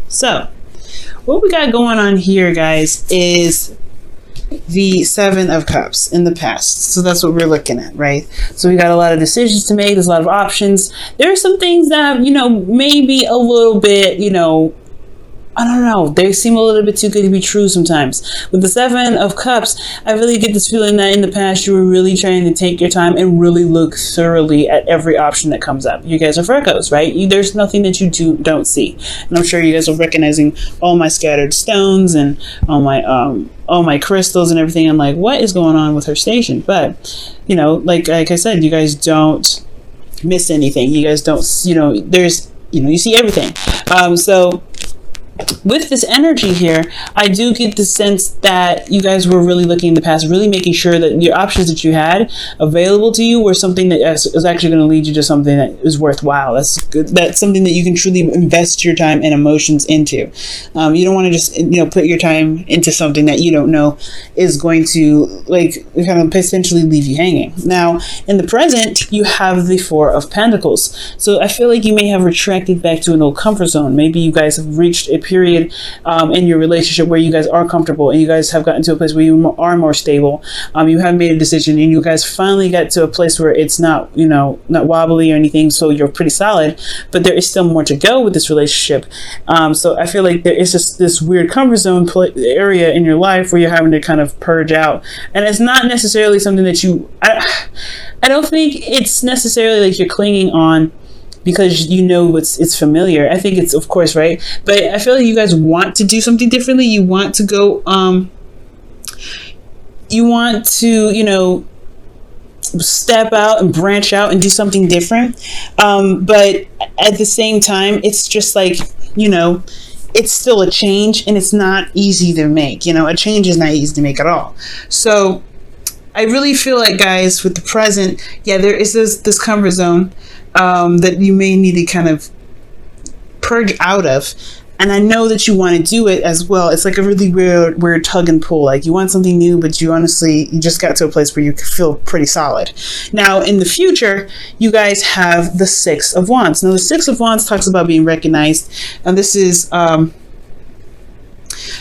So what we got going on here, guys, is the Seven of Cups in the past. So that's what we're looking at, right? So we got a lot of decisions to make. There's a lot of options. There are some things that, maybe a little bit, I don't know. They seem a little bit too good to be true sometimes. With the Seven of Cups, I really get this feeling that in the past you were really trying to take your time and really look thoroughly at every option that comes up. You guys are Virgos, right? There's nothing that you don't see. And I'm sure you guys are recognizing all my scattered stones and all my crystals and everything. I'm like, what is going on with her station? But, like I said, you guys don't miss anything. You guys don't, you see everything. So with this energy here, I do get the sense that you guys were really looking in the past, really making sure that your options that you had available to you were something that is actually going to lead you to something that is worthwhile. That's good. That's something that you can truly invest your time and emotions into. You don't want to just, put your time into something that you don't know is going to kind of potentially leave you hanging. Now, in the present, you have the Four of Pentacles. So I feel like you may have retracted back to an old comfort zone. Maybe you guys have reached a period in your relationship where you guys are comfortable and you guys have gotten to a place where you are more stable. You have made a decision and you guys finally got to a place where it's not, not wobbly or anything. So you're pretty solid, but there is still more to go with this relationship. So I feel like there is just this weird comfort zone area in your life where you're having to kind of purge out. And it's not necessarily something that I don't think it's necessarily like you're clinging on because it's familiar. I think it's, of course, right? But I feel like you guys want to do something differently. You want to go, you want to, step out and branch out and do something different. But at the same time, it's just like, it's still a change and it's not easy to make. A change is not easy to make at all. So I really feel like, guys, with the present, there is this comfort zone that you may need to kind of purge out of. And I know that you want to do it as well. It's like a really weird tug and pull. Like you want something new, but you just got to a place where you feel pretty solid. Now, in the future, you guys have the Six of Wands. Now, the Six of Wands talks about being recognized. And this is,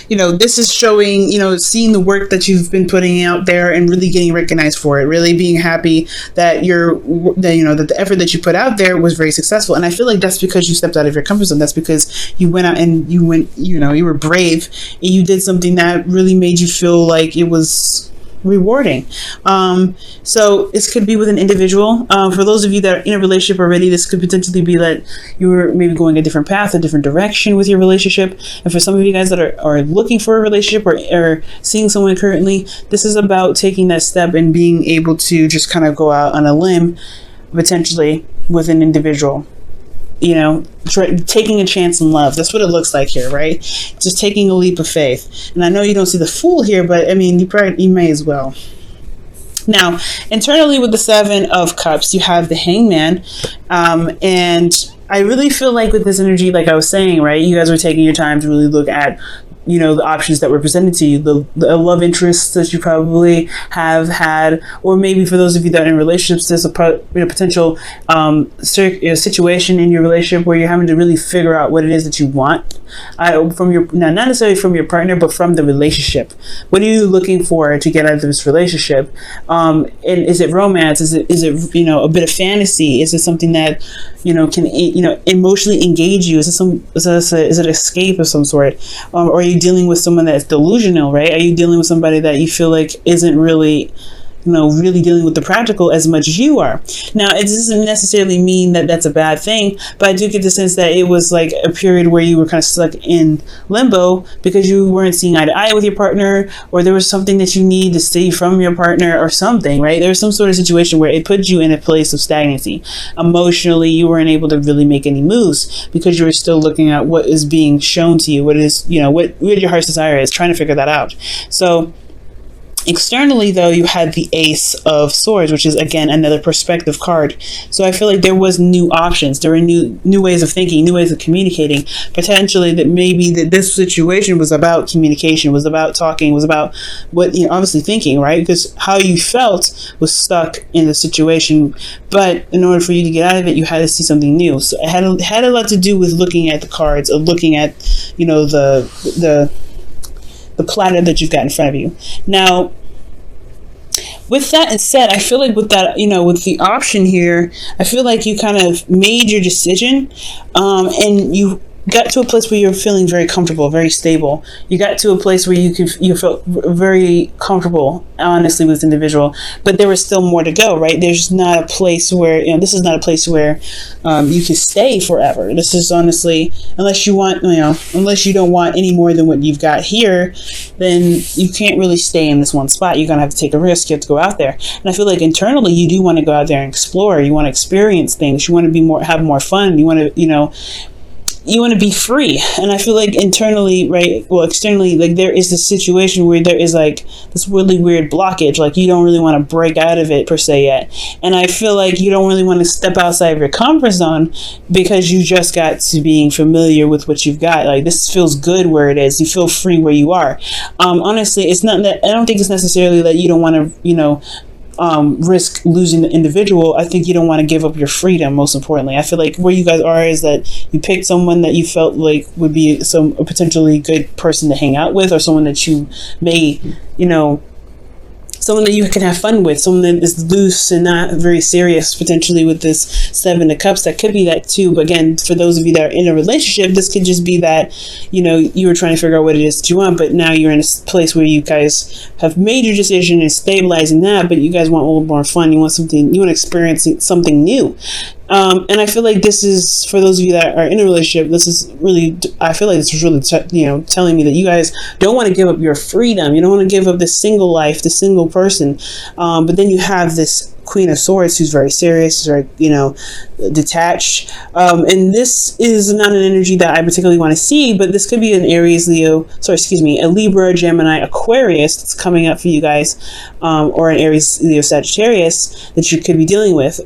this is showing, seeing the work that you've been putting out there and really getting recognized for it, really being happy that that the effort that you put out there was very successful. And I feel like that's because you stepped out of your comfort zone. That's because you went out and you were brave and you did something that really made you feel like it was rewarding. So this could be with an individual. For those of you that are in a relationship already, this could potentially be that you were maybe going a different path, a different direction with your relationship. And for some of you guys that are looking for a relationship or seeing someone currently, this is about taking that step and being able to just kind of go out on a limb, potentially with an individual. Taking a chance in love. That's what it looks like here, right? Just taking a leap of faith. And I know you don't see the Fool here, but I mean, you may as well. Now, internally with the Seven of Cups, you have the Hangman, and I really feel like with this energy, like I was saying, right, you guys are taking your time to really look at the options that were presented to you, the love interests that you probably have had, or maybe for those of you that are in relationships, there's a potential situation in your relationship where you're having to really figure out what it is that you want from not necessarily from your partner, but from the relationship. What are you looking for to get out of this relationship? And is it romance? Is it a bit of fantasy? Is it something that can emotionally engage you? Is it escape of some sort? Or are you dealing with someone that's delusional, right? Are you dealing with somebody that you feel like isn't really really dealing with the practical as much as you are? Now, it doesn't necessarily mean that that's a bad thing, but I do get the sense that it was like a period where you were kind of stuck in limbo because you weren't seeing eye to eye with your partner, or there was something that you need to see from your partner or something, right? There was some sort of situation where it put you in a place of stagnancy. Emotionally, you weren't able to really make any moves because you were still looking at what is being shown to you, what is, what your heart's desire is, trying to figure that out. So Externally, though, you had the Ace of Swords, which is, again, another perspective card. So I feel like there was new options. There were new ways of thinking, new ways of communicating. Potentially that maybe that this situation was about communication, was about talking, was about what, obviously thinking, right? Because how you felt was stuck in the situation. But in order for you to get out of it, you had to see something new. So it had a lot to do with looking at the cards, or looking at, the platter that you've got in front of you. Now, with that said, I feel like with that, with the option here, I feel like you kind of made your decision, and you got to a place where you're feeling very comfortable, very stable. You got to a place where you felt very comfortable, honestly, with this individual. But there was still more to go, right? There's not a place where, this is not a place where you can stay forever. This is honestly, unless you don't want any more than what you've got here, then you can't really stay in this one spot. You're going to have to take a risk. You have to go out there. And I feel like internally, you do want to go out there and explore. You want to experience things. You want to have more fun. You want to, you want to be free. And I feel like internally, right, well, externally, like there is this situation where there is like this really weird blockage, like you don't really want to break out of it per se yet. And I feel like you don't really want to step outside of your comfort zone because you just got to being familiar with what you've got. Like this feels good where it is. You feel free where you are. Honestly, it's not that, I don't think it's necessarily that you don't want to, risk losing the individual. I think you don't want to give up your freedom, most importantly. I feel like where you guys are is that you picked someone that you felt like would be a potentially good person to hang out with, or someone that you may, someone that you can have fun with, someone that is loose and not very serious, potentially with this Seven of Cups. That could be that too. But again, for those of you that are in a relationship, this could just be that, you were trying to figure out what it is that you want, but now you're in a place where you guys have made your decision and stabilizing that, but you guys want a little more fun. You want to experience something new. And I feel like this is, for those of you that are in a relationship, I feel like this is really, telling me that you guys don't want to give up your freedom. You don't want to give up this single life, the single person. But then you have this Queen of Swords who's very serious, very, detached. And this is not an energy that I particularly want to see, but this could be an a Libra, Gemini, Aquarius that's coming up for you guys, or an Aries, Leo, Sagittarius that you could be dealing with.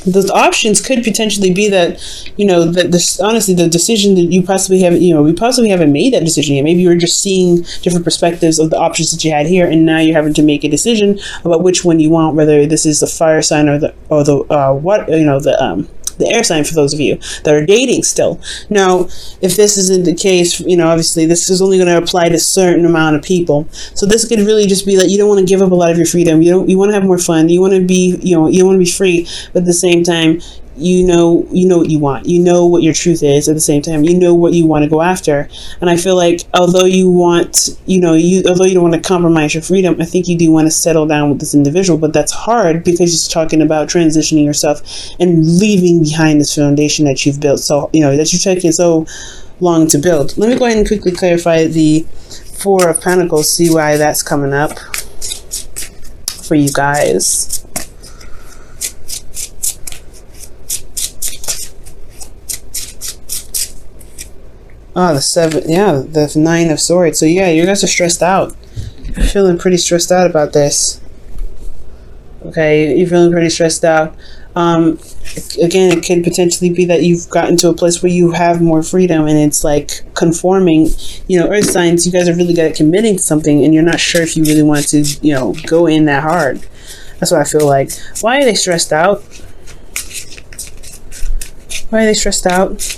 Those options could potentially be that, honestly, the decision that you possibly haven't, we possibly haven't made that decision yet. Maybe you were just seeing different perspectives of the options that you had here, and now you're having to make a decision about which one you want, whether this is the fire sign or the air sign, for those of you that are dating still. Now, if this isn't the case, obviously this is only going to apply to a certain amount of people. So this could really just be that you don't want to give up a lot of your freedom. You want to have more fun. You want to be, you want to be free, but at the same time, you know what you want. You know what your truth is. At the same time, you know what you want to go after. And I feel like although you want, although you don't want to compromise your freedom, I think you do want to settle down with this individual. But that's hard because it's talking about transitioning yourself and leaving behind this foundation that you've built. So that you've taken so long to build. Let me go ahead and quickly clarify the Four of Pentacles. See why that's coming up for you guys. Oh, the Nine of Swords. So yeah, you guys are stressed out. You're feeling pretty stressed out about this. Okay, you're feeling pretty stressed out. Again, it could potentially be that you've gotten to a place where you have more freedom and it's like conforming. Earth signs, you guys are really good at committing to something and you're not sure if you really want to, go in that hard. That's what I feel like. Why are they stressed out? Why are they stressed out?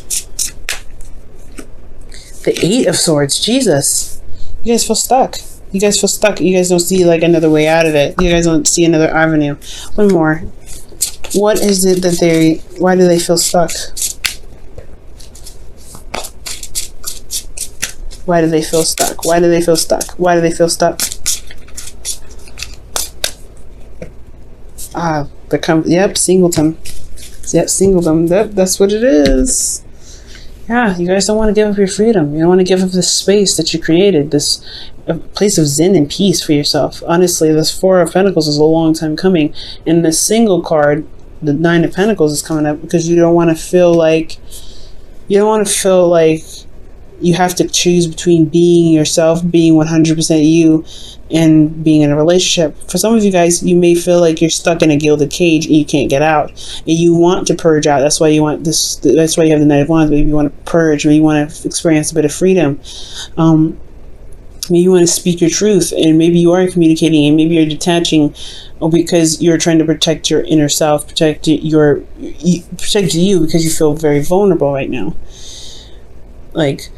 The Eight of Swords. Jesus. You guys feel stuck. You guys feel stuck. You guys don't see like another way out of it. You guys don't see another avenue. One more. What is it that why do they feel stuck? Why do they feel stuck? Why do they feel stuck? Why do they feel stuck? Yep, singleton. Yep, singledom. Yep, that's what it is. Yeah, you guys don't want to give up your freedom. You don't want to give up this space that you created, this place of zen and peace for yourself. Honestly, this Four of Pentacles is a long time coming. And the single card, the Nine of Pentacles, is coming up because you don't want to feel like you have to choose between being yourself, being 100% you, and being in a relationship. For some of you guys, you may feel like you're stuck in a gilded cage and you can't get out, and you want to purge out. That's why you want this. That's why you have the Knight of Wands. Maybe you want to purge, or you want to experience a bit of freedom. Maybe you want to speak your truth, and maybe you are communicating, and maybe you're detaching because you're trying to protect your inner self, protect you because you feel very vulnerable right now. Like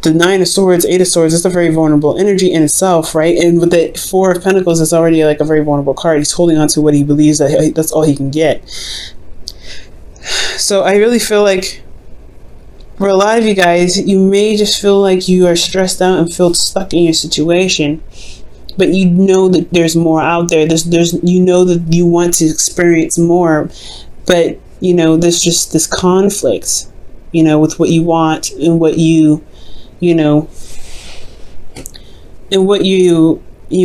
the Nine of Swords, Eight of Swords, it's a very vulnerable energy in itself, right? And with the Four of Pentacles, it's already like a very vulnerable card. He's holding on to what he believes that that's all he can get. So I really feel like for a lot of you guys, you may just feel like you are stressed out and feel stuck in your situation, but you know that there's more out there. There's you know that you want to experience more, but you know there's just this conflict, you know, with what you want and what you know, and what you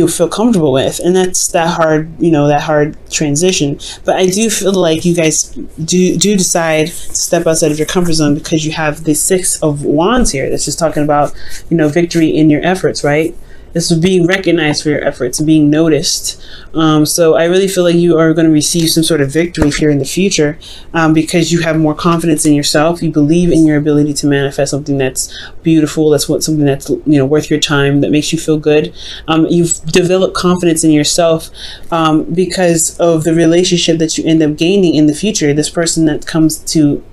feel comfortable with, and that's that hard, you know, that hard transition. But I do feel like you guys do decide to step outside of your comfort zone, because you have the Six of Wands here. That's just talking about, you know, victory in your efforts, right? This is being recognized for your efforts and being noticed. So I really feel like you are going to receive some sort of victory here in the future, because you have more confidence in yourself. You believe in your ability to manifest something that's beautiful. That's something that's, you know, worth your time, that makes you feel good. You've developed confidence in yourself because of the relationship that you end up gaining in the future. This person that comes to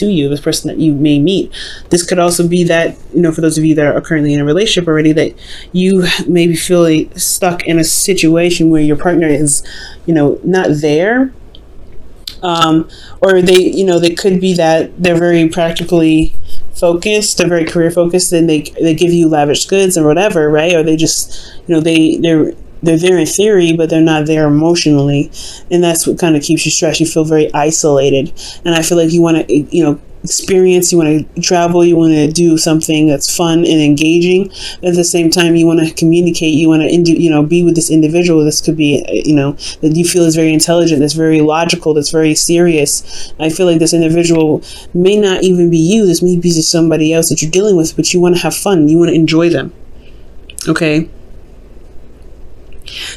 you, this person that you may meet. This could also be that, you know, for those of you that are currently in a relationship already, that you maybe feel stuck in a situation where your partner is, you know, not there, or they, you know, they could be that they're very practically focused, they're very career focused, and they give you lavish goods or whatever, right? Or they just, you know, they're there in theory, but they're not there emotionally, and that's what kind of keeps you stressed. You feel very isolated, and I feel like you want to, you know, experience, you want to travel, you want to do something that's fun and engaging. At the same time, you want to communicate, you want to, you know, be with this individual. This could be, you know, that you feel is very intelligent, that's very logical, that's very serious. I feel like this individual may not even be you. This may be just somebody else that you're dealing with, but you want to have fun, you want to enjoy them. Okay.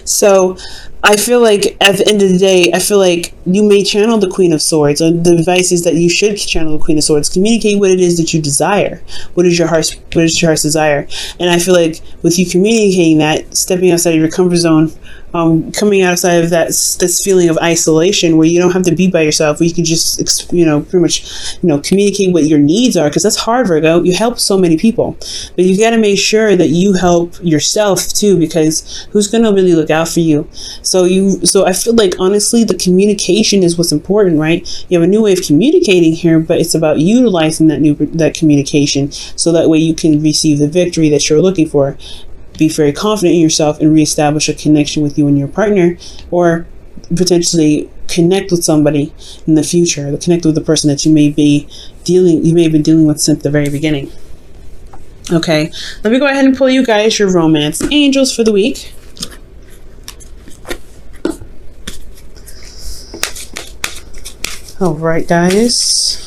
So I feel like at the end of the day, I feel like you may channel the Queen of Swords, and the advice is that you should channel the Queen of Swords. Communicate what it is that you desire. What is your heart's desire? And I feel like with you communicating that, stepping outside of your comfort zone, coming outside of this feeling of isolation where you don't have to be by yourself, where you can just, you know, pretty much, you know, communicate what your needs are, because that's hard, Virgo. You help so many people, but you got to make sure that you help yourself too, because who's going to really look out for you? So I feel like, honestly, the communication is what's important, right? You have a new way of communicating here, but it's about utilizing that communication, so that way you can receive the victory that you're looking for. Be very confident in yourself and reestablish a connection with you and your partner, or potentially connect with somebody in the future. Connect with the person that you may have been dealing with since the very beginning. Okay, let me go ahead and pull you guys your romance angels for the week. All right, guys.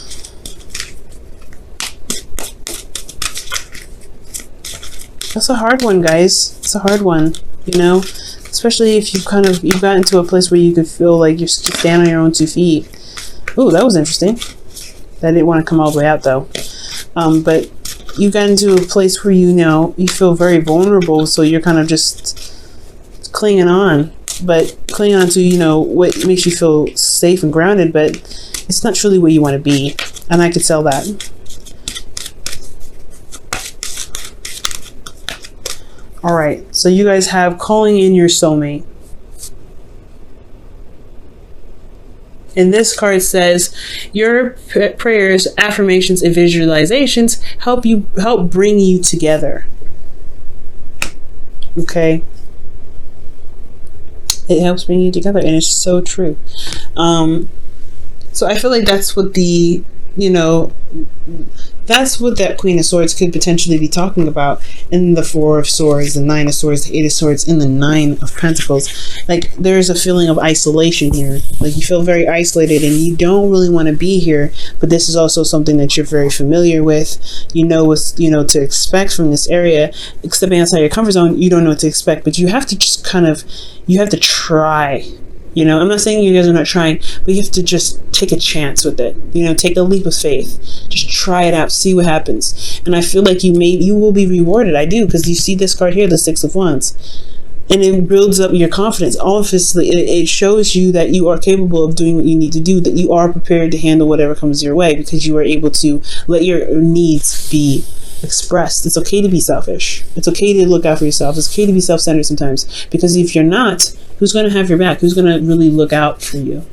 That's a hard one, guys. It's a hard one, you know, especially if you've gotten to a place where you could feel like you stand on your own 2 feet. Ooh, that was interesting. I didn't want to come all the way out though. But you've gotten to a place where, you know, you feel very vulnerable, so you're kind of just clinging on, but clinging on to, you know, what makes you feel safe and grounded, but it's not truly where you want to be, and I could tell that. All right, so you guys have calling in your soulmate. And this card says your prayers, affirmations, and visualizations help bring you together. Okay. It helps bring you together, and it's so true. So I feel like that's what the, you know, that's what that Queen of Swords could potentially be talking about in the Four of Swords, the Nine of Swords, the Eight of Swords, and the Nine of Pentacles. Like, there's a feeling of isolation here. Like, you feel very isolated and you don't really want to be here, but this is also something that you're very familiar with. You know what's, to expect from this area. Stepping outside your comfort zone, you don't know what to expect, but you have to just you have to try. I'm not saying you guys are not trying, but you have to just take a chance with it. Take a leap of faith. Just try it out, see what happens. And I feel like you will be rewarded. I do, because you see this card here, the Six of Wands. And it builds up your confidence. Obviously, it shows you that you are capable of doing what you need to do, that you are prepared to handle whatever comes your way, because you are able to let your needs be expressed. It's okay to be selfish. It's okay to look out for yourself. It's okay to be self-centered sometimes, because if you're not, who's going to have your back? Who's going to really look out for you?